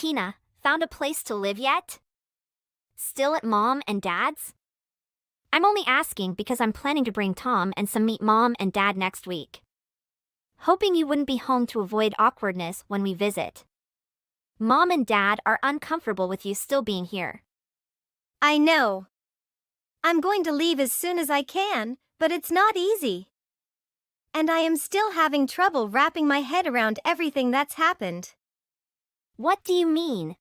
Tina, found a place to live yet? Still at Mom and Dad's? I'm only asking because I'm planning to bring Tom and some meet Mom and Dad next week. Hoping you wouldn't be home to avoid awkwardness when we visit. Mom and Dad are uncomfortable with you still being here. I know. I'm going to leave as soon as I can, but it's not easy. And I am still having trouble wrapping my head around everything that's happened. What do you mean?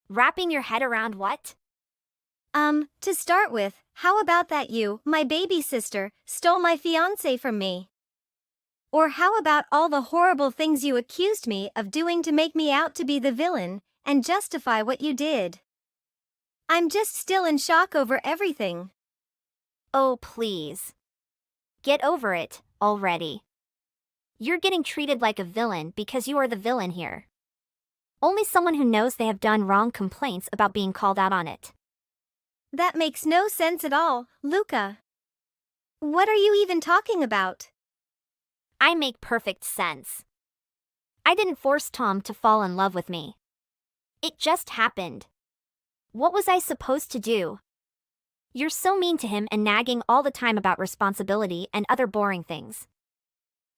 Wrapping your head around what? To start with, how about that you, my baby sister, stole my fiancé from me? Or how about all the horrible things you accused me of doing to make me out to be the villain, and justify what you did? I'm just still in shock over everything. Oh, please. Get over it, already. You're getting treated like a villain because you are the villain here. Only someone who knows they have done wrong complains about being called out on it. That makes no sense at all, Luca. What are you even talking about? I make perfect sense. I didn't force Tom to fall in love with me. It just happened. What was I supposed to do? You're so mean to him and nagging all the time about responsibility and other boring things.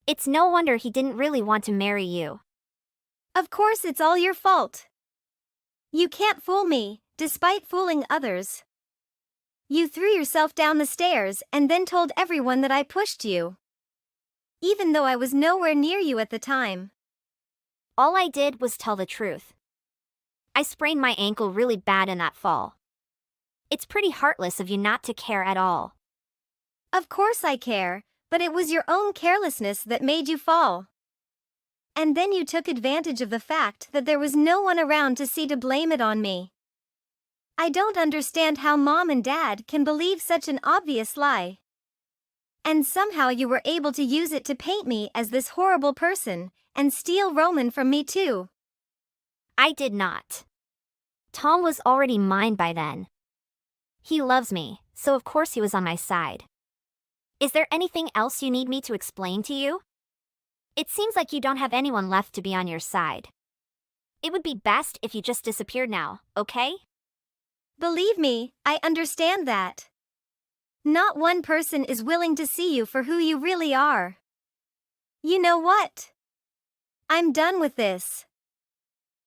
It's no wonder he didn't really want to marry you. Of course it's all your fault. You can't fool me, despite fooling others. You threw yourself down the stairs and then told everyone that I pushed you. Even though I was nowhere near you at the time. All I did was tell the truth. I sprained my ankle really bad in that fall. It's pretty heartless of you not to care at all. Of course I care, but it was your own carelessness that made you fall. And then you took advantage of the fact that there was no one around to see to blame it on me. I don't understand how Mom and Dad can believe such an obvious lie. And somehow you were able to use it to paint me as this horrible person, and steal Roman from me too. I did not. Tom was already mine by then. He loves me, so of course he was on my side. Is there anything else you need me to explain to you? It seems like you don't have anyone left to be on your side. It would be best if you just disappeared now, okay? Believe me, I understand that. Not one person is willing to see you for who you really are. You know what? I'm done with this.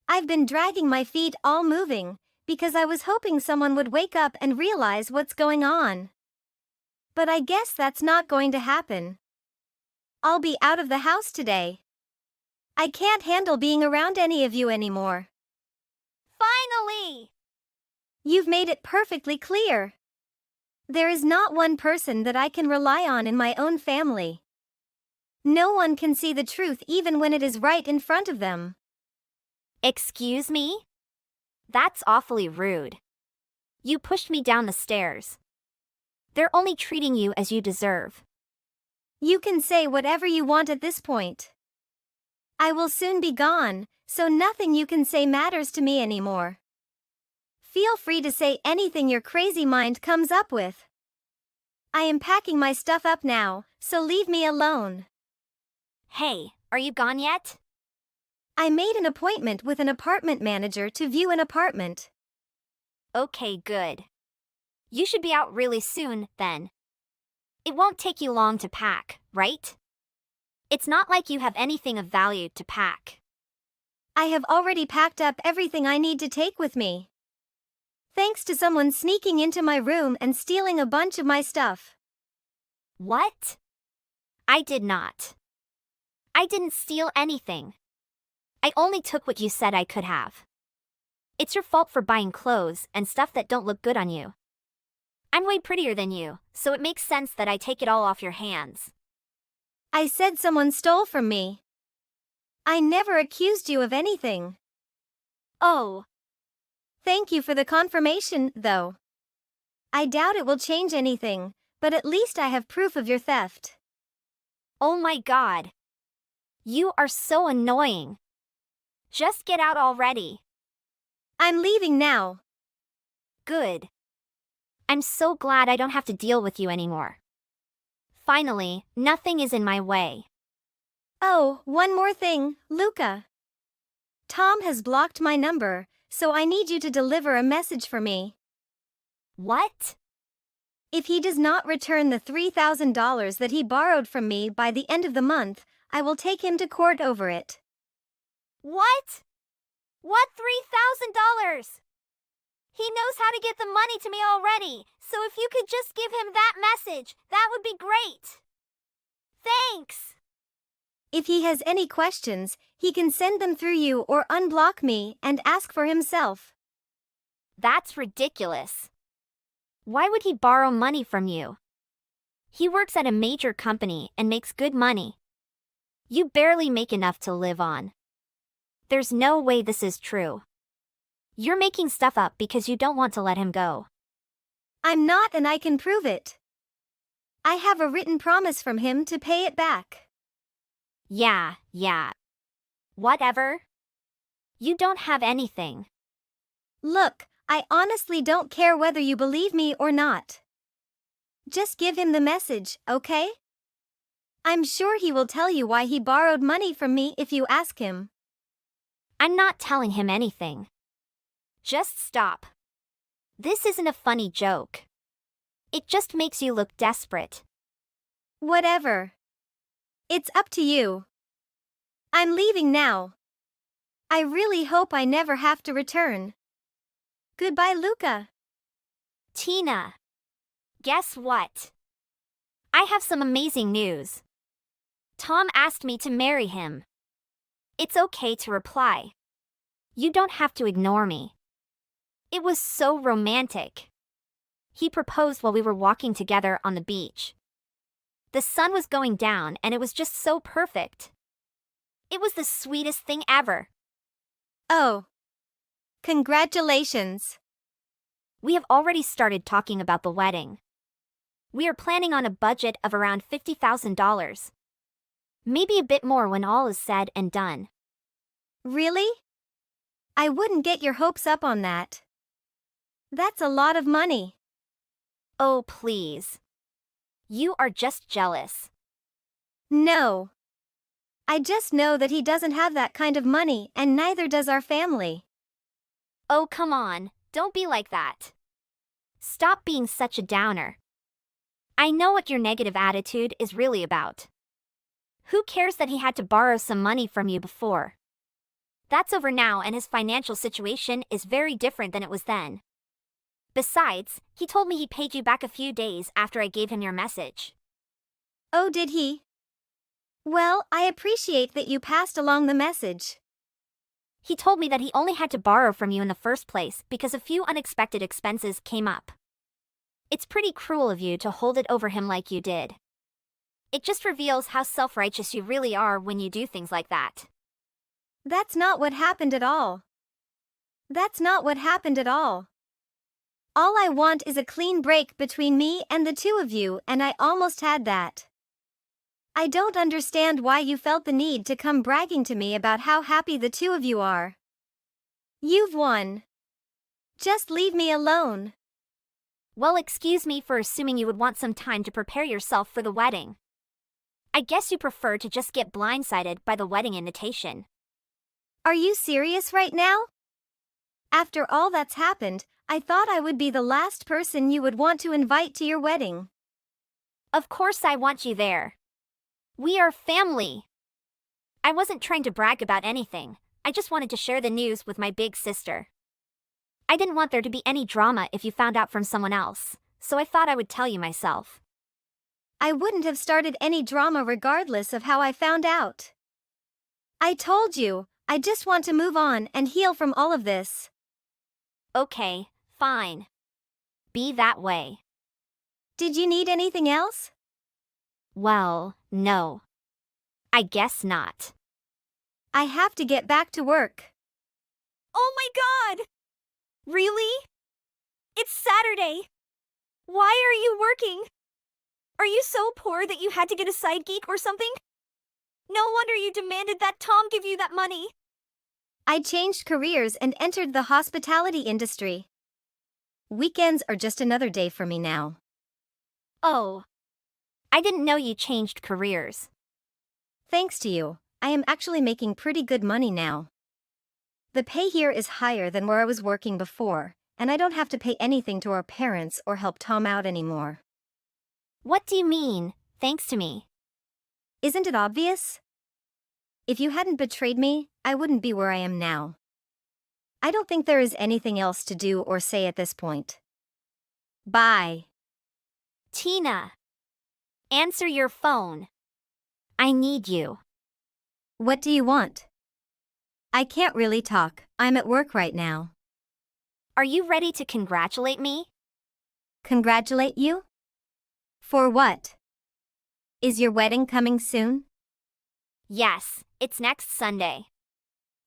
I've been dragging my feet all moving, because I was hoping someone would wake up and realize what's going on. But I guess that's not going to happen. I'll be out of the house today. I can't handle being around any of you anymore. Finally! You've made it perfectly clear. There is not one person that I can rely on in my own family. No one can see the truth even when it is right in front of them. Excuse me? That's awfully rude. You pushed me down the stairs. They're only treating you as you deserve. You can say whatever you want at this point. I will soon be gone, so nothing you can say matters to me anymore. Feel free to say anything your crazy mind comes up with. I am packing my stuff up now, so leave me alone. Hey, are you gone yet? I made an appointment with an apartment manager to view an apartment. Okay, good. You should be out really soon, then. It won't take you long to pack, right? It's not like you have anything of value to pack. I have already packed up everything I need to take with me. Thanks to someone sneaking into my room and stealing a bunch of my stuff. What? I did not. I didn't steal anything. I only took what you said I could have. It's your fault for buying clothes and stuff that don't look good on you. I'm way prettier than you, so it makes sense that I take it all off your hands. I said someone stole from me. I never accused you of anything. Oh. Thank you for the confirmation, though. I doubt it will change anything, but at least I have proof of your theft. Oh my God. You are so annoying. Just get out already. I'm leaving now. Good. I'm so glad I don't have to deal with you anymore. Finally, nothing is in my way. Oh, one more thing, Luca. Tom has blocked my number, so I need you to deliver a message for me. What? If he does not return the $3,000 that he borrowed from me by the end of the month, I will take him to court over it. What? What $3,000? He knows how to get the money to me already, so if you could just give him that message, that would be great. Thanks. If he has any questions, he can send them through you or unblock me and ask for himself. That's ridiculous. Why would he borrow money from you? He works at a major company and makes good money. You barely make enough to live on. There's no way this is true. You're making stuff up because you don't want to let him go. I'm not, and I can prove it. I have a written promise from him to pay it back. Yeah. Whatever. You don't have anything. Look, I honestly don't care whether you believe me or not. Just give him the message, okay? I'm sure he will tell you why he borrowed money from me if you ask him. I'm not telling him anything. Just stop. This isn't a funny joke. It just makes you look desperate. Whatever. It's up to you. I'm leaving now. I really hope I never have to return. Goodbye, Luca. Tina. Guess what? I have some amazing news. Tom asked me to marry him. It's okay to reply. You don't have to ignore me. It was so romantic. He proposed while we were walking together on the beach. The sun was going down and it was just so perfect. It was the sweetest thing ever. Oh. Congratulations. We have already started talking about the wedding. We are planning on a budget of around $50,000. Maybe a bit more when all is said and done. Really? I wouldn't get your hopes up on that. That's a lot of money. Oh, please. You are just jealous. No. I just know that he doesn't have that kind of money, and neither does our family. Oh, come on, don't be like that. Stop being such a downer. I know what your negative attitude is really about. Who cares that he had to borrow some money from you before? That's over now, and his financial situation is very different than it was then. Besides, he told me he paid you back a few days after I gave him your message. Oh, did he? Well, I appreciate that you passed along the message. He told me that he only had to borrow from you in the first place because a few unexpected expenses came up. It's pretty cruel of you to hold it over him like you did. It just reveals how self-righteous you really are when you do things like that. That's not what happened at all. That's not what happened at all. All I want is a clean break between me and the two of you, and I almost had that. I don't understand why you felt the need to come bragging to me about how happy the two of you are. You've won. Just leave me alone. Well, excuse me for assuming you would want some time to prepare yourself for the wedding. I guess you prefer to just get blindsided by the wedding invitation. Are you serious right now? After all that's happened, I thought I would be the last person you would want to invite to your wedding. Of course I want you there. We are family. I wasn't trying to brag about anything. I just wanted to share the news with my big sister. I didn't want there to be any drama if you found out from someone else, so I thought I would tell you myself. I wouldn't have started any drama regardless of how I found out. I told you, I just want to move on and heal from all of this. Okay, fine. Be that way. Did you need anything else? Well, no. I guess not. I have to get back to work. Oh my God! Really? It's Saturday. Why are you working? Are you so poor that you had to get a side gig or something? No wonder you demanded that Tom give you that money. I changed careers and entered the hospitality industry. Weekends are just another day for me now. Oh. I didn't know you changed careers. Thanks to you, I am actually making pretty good money now. The pay here is higher than where I was working before, and I don't have to pay anything to our parents or help Tom out anymore. What do you mean, thanks to me? Isn't it obvious? If you hadn't betrayed me, I wouldn't be where I am now. I don't think there is anything else to do or say at this point. Bye. Tina. Answer your phone. I need you. What do you want? I can't really talk, I'm at work right now. Are you ready to congratulate me? Congratulate you? For what? Is your wedding coming soon? Yes, it's next Sunday.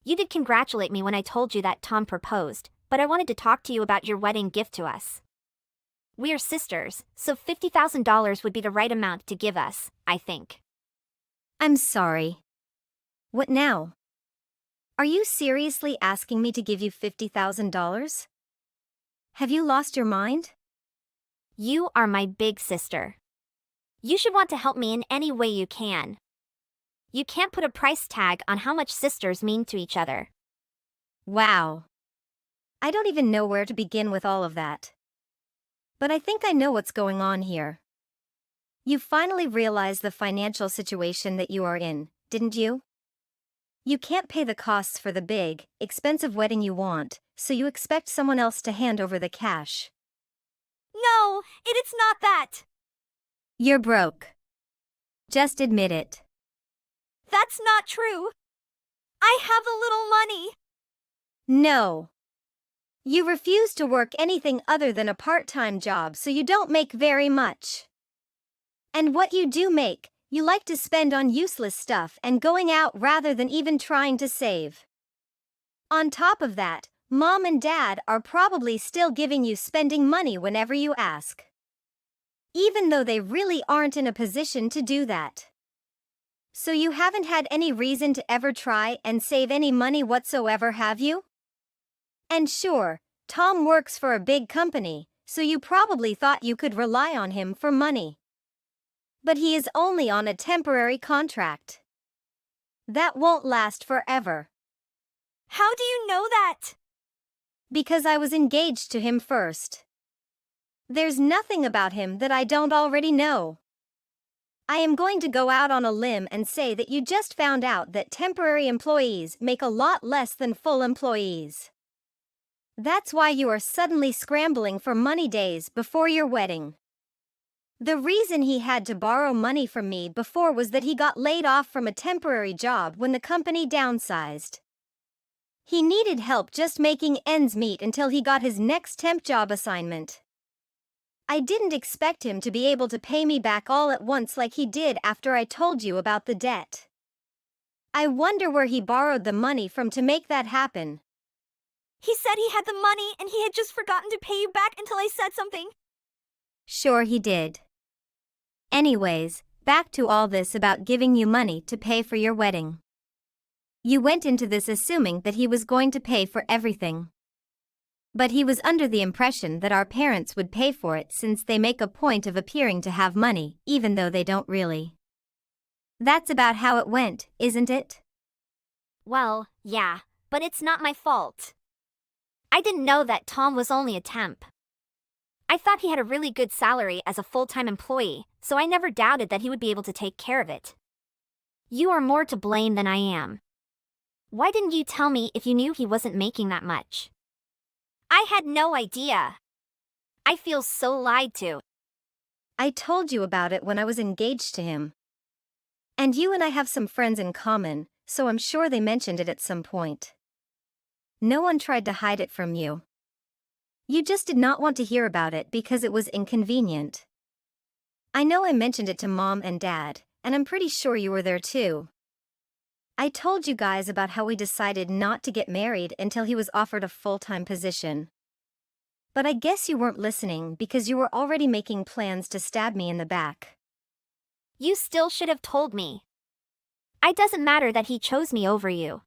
You did congratulate me when I told you that Tom proposed, but I wanted to talk to you about your wedding gift to us. We are sisters, so $50,000 would be the right amount to give us, I think. I'm sorry. What now? Are you seriously asking me to give you $50,000? Have you lost your mind? You are my big sister. You should want to help me in any way you can. You can't put a price tag on how much sisters mean to each other. Wow. I don't even know where to begin with all of that. But I think I know what's going on here. You finally realized the financial situation that you are in, didn't you? You can't pay the costs for the big, expensive wedding you want, so you expect someone else to hand over the cash. No, it's not that. You're broke. Just admit it. That's not true. I have a little money. No. You refuse to work anything other than a part-time job, so you don't make very much. And what you do make, you like to spend on useless stuff and going out rather than even trying to save. On top of that, Mom and Dad are probably still giving you spending money whenever you ask. Even though they really aren't in a position to do that. So you haven't had any reason to ever try and save any money whatsoever, have you? And sure, Tom works for a big company, so you probably thought you could rely on him for money. But he is only on a temporary contract. That won't last forever. How do you know that? Because I was engaged to him first. There's nothing about him that I don't already know. I am going to go out on a limb and say that you just found out that temporary employees make a lot less than full employees. That's why you are suddenly scrambling for money days before your wedding. The reason he had to borrow money from me before was that he got laid off from a temporary job when the company downsized. He needed help just making ends meet until he got his next temp job assignment. I didn't expect him to be able to pay me back all at once like he did after I told you about the debt. I wonder where he borrowed the money from to make that happen. He said he had the money and he had just forgotten to pay you back until I said something. Sure he did. Anyways, back to all this about giving you money to pay for your wedding. You went into this assuming that he was going to pay for everything. But he was under the impression that our parents would pay for it since they make a point of appearing to have money, even though they don't really. That's about how it went, isn't it? Well, yeah, but it's not my fault. I didn't know that Tom was only a temp. I thought he had a really good salary as a full-time employee, so I never doubted that he would be able to take care of it. You are more to blame than I am. Why didn't you tell me if you knew he wasn't making that much? I had no idea. I feel so lied to. I told you about it when I was engaged to him. And you and I have some friends in common, so I'm sure they mentioned it at some point. No one tried to hide it from you. You just did not want to hear about it because it was inconvenient. I know I mentioned it to Mom and Dad, and I'm pretty sure you were there too. I told you guys about how we decided not to get married until he was offered a full-time position. But I guess you weren't listening because you were already making plans to stab me in the back. You still should have told me. It doesn't matter that he chose me over you.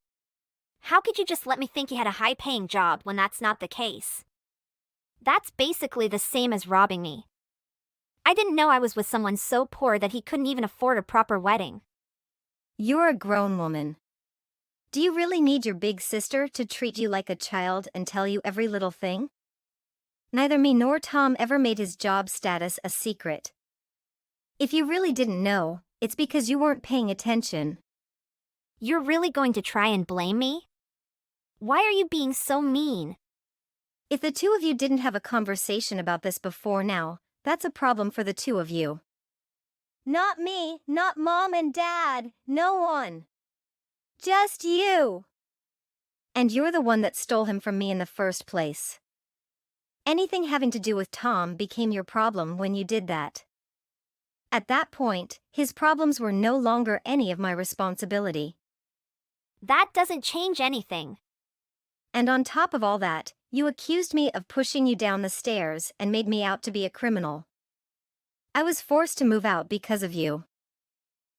How could you just let me think he had a high-paying job when that's not the case? That's basically the same as robbing me. I didn't know I was with someone so poor that he couldn't even afford a proper wedding. You're a grown woman. Do you really need your big sister to treat you like a child and tell you every little thing? Neither me nor Tom ever made his job status a secret. If you really didn't know, it's because you weren't paying attention. You're really going to try and blame me? Why are you being so mean? If the two of you didn't have a conversation about this before now, that's a problem for the two of you. Not me, not Mom and Dad, no one. Just you. And you're the one that stole him from me in the first place. Anything having to do with Tom became your problem when you did that. At that point, his problems were no longer any of my responsibility. That doesn't change anything. And on top of all that, you accused me of pushing you down the stairs and made me out to be a criminal. I was forced to move out because of you.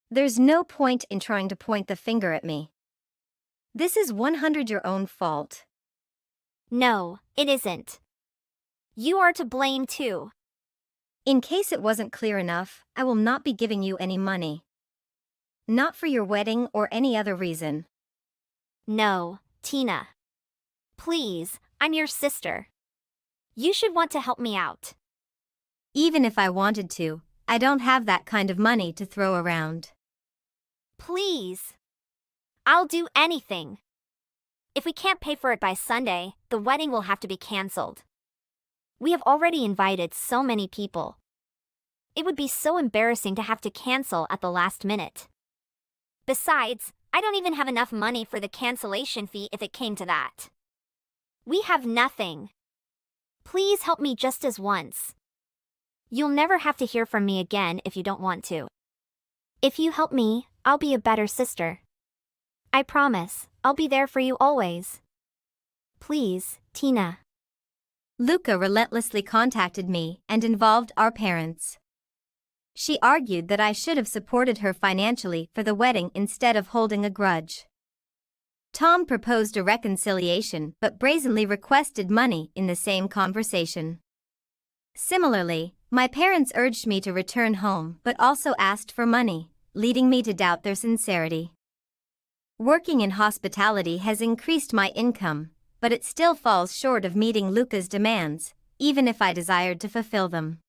There's no point in trying to point the finger at me. This is 100% your own fault. No, it isn't. You are to blame too. In case it wasn't clear enough, I will not be giving you any money. Not for your wedding or any other reason. No, Tina. Please, I'm your sister. You should want to help me out. Even if I wanted to, I don't have that kind of money to throw around. Please. I'll do anything. If we can't pay for it by Sunday, the wedding will have to be cancelled. We have already invited so many people. It would be so embarrassing to have to cancel at the last minute. Besides, I don't even have enough money for the cancellation fee if it came to that. We have nothing. Please help me just as once. You'll never have to hear from me again if you don't want to. If you help me, I'll be a better sister. I promise, I'll be there for you always. Please, Tina. Luca relentlessly contacted me and involved our parents. She argued that I should have supported her financially for the wedding instead of holding a grudge. Tom proposed a reconciliation but brazenly requested money in the same conversation. Similarly, my parents urged me to return home but also asked for money, leading me to doubt their sincerity. Working in hospitality has increased my income, but it still falls short of meeting Luca's demands, even if I desired to fulfill them.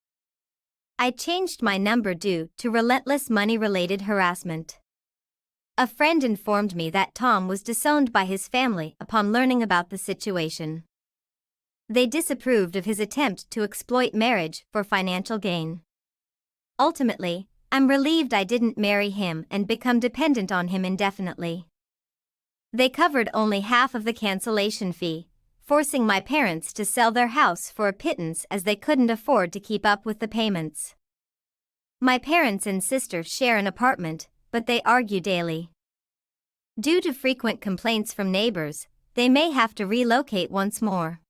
I changed my number due to relentless money-related harassment. A friend informed me that Tom was disowned by his family upon learning about the situation. They disapproved of his attempt to exploit marriage for financial gain. Ultimately, I'm relieved I didn't marry him and become dependent on him indefinitely. They covered only half of the cancellation fee, forcing my parents to sell their house for a pittance as they couldn't afford to keep up with the payments. My parents and sister share an apartment, but they argue daily. Due to frequent complaints from neighbors, they may have to relocate once more.